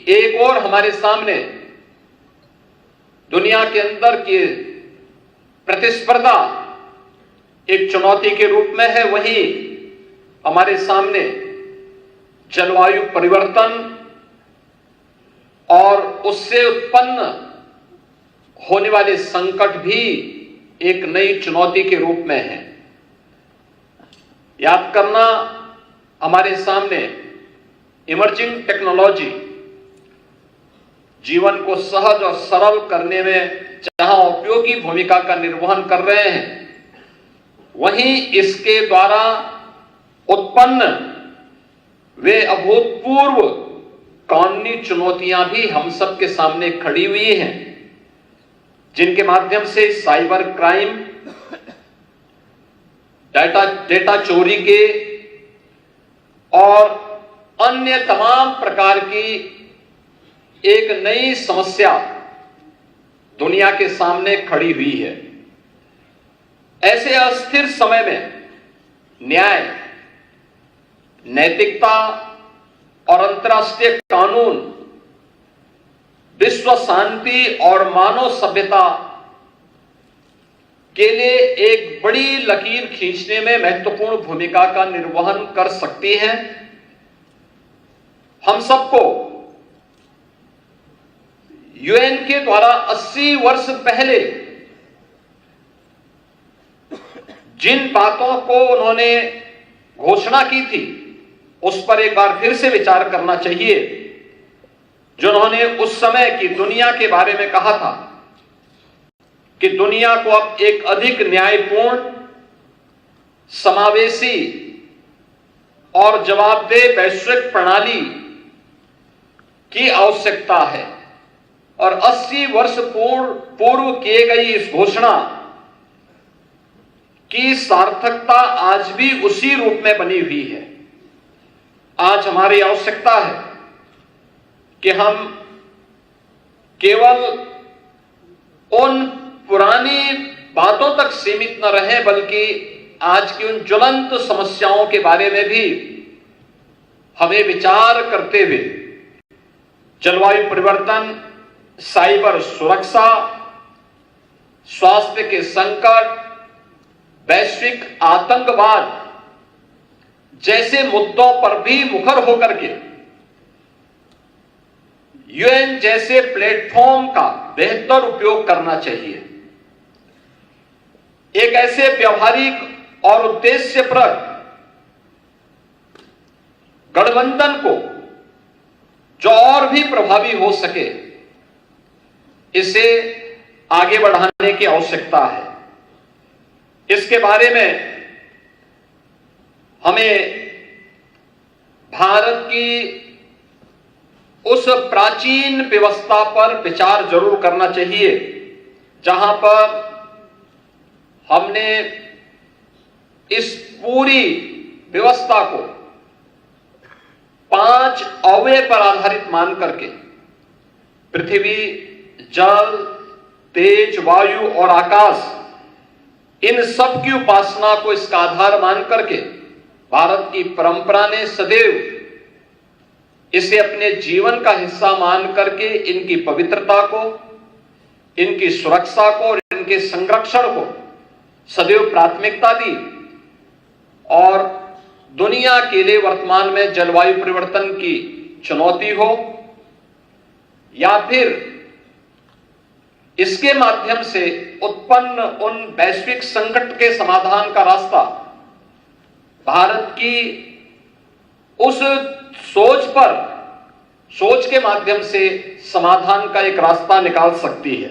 एक और हमारे सामने दुनिया के अंदर की प्रतिस्पर्धा एक चुनौती के रूप में है, वहीं हमारे सामने जलवायु परिवर्तन और उससे उत्पन्न होने वाले संकट भी एक नई चुनौती के रूप में है। याद करना, हमारे सामने इमर्जिंग टेक्नोलॉजी जीवन को सहज और सरल करने में जहां उपयोगी भूमिका का निर्वहन कर रहे हैं, वहीं इसके द्वारा उत्पन्न वे अभूतपूर्व कानूनी चुनौतियां भी हम सब के सामने खड़ी हुई हैं, जिनके माध्यम से साइबर क्राइम, डेटा चोरी के और अन्य तमाम प्रकार की एक नई समस्या दुनिया के सामने खड़ी हुई है। ऐसे अस्थिर समय में न्याय, नैतिकता और अंतर्राष्ट्रीय कानून विश्व शांति और मानव सभ्यता के लिए एक बड़ी लकीर खींचने में महत्वपूर्ण भूमिका का निर्वहन कर सकती हैं। हम सबको यूएन के द्वारा 80 वर्ष पहले जिन बातों को उन्होंने घोषणा की थी, उस पर एक बार फिर से विचार करना चाहिए, जो उन्होंने उस समय की दुनिया के बारे में कहा था कि दुनिया को अब एक अधिक न्यायपूर्ण, समावेशी और जवाबदेह वैश्विक प्रणाली की आवश्यकता है। और 80 वर्ष पूर्व किए गई इस घोषणा की सार्थकता आज भी उसी रूप में बनी हुई है। आज हमारी आवश्यकता है कि हम केवल उन पुरानी बातों तक सीमित न रहें, बल्कि आज की उन ज्वलंत समस्याओं के बारे में भी हमें विचार करते हुए जलवायु परिवर्तन, साइबर सुरक्षा, स्वास्थ्य के संकट, वैश्विक आतंकवाद जैसे मुद्दों पर भी मुखर होकर के यूएन जैसे प्लेटफॉर्म का बेहतर उपयोग करना चाहिए। एक ऐसे व्यवहारिक और उद्देश्यप्रद गठबंधन को जो और भी प्रभावी हो सके, इसे आगे बढ़ाने की आवश्यकता है। इसके बारे में हमें भारत की उस प्राचीन व्यवस्था पर विचार जरूर करना चाहिए, जहां पर हमने इस पूरी व्यवस्था को 5 अवयव पर आधारित मान करके पृथ्वी, जल, तेज, वायु और आकाश, इन सब की उपासना को इसका आधार मान करके भारत की परंपरा ने सदैव इसे अपने जीवन का हिस्सा मान करके इनकी पवित्रता को, इनकी सुरक्षा को और इनके संरक्षण को सदैव प्राथमिकता दी। और दुनिया के लिए वर्तमान में जलवायु परिवर्तन की चुनौती हो या फिर इसके माध्यम से उत्पन्न उन वैश्विक संकट के समाधान का रास्ता, भारत की उस सोच के माध्यम से समाधान का एक रास्ता निकाल सकती है।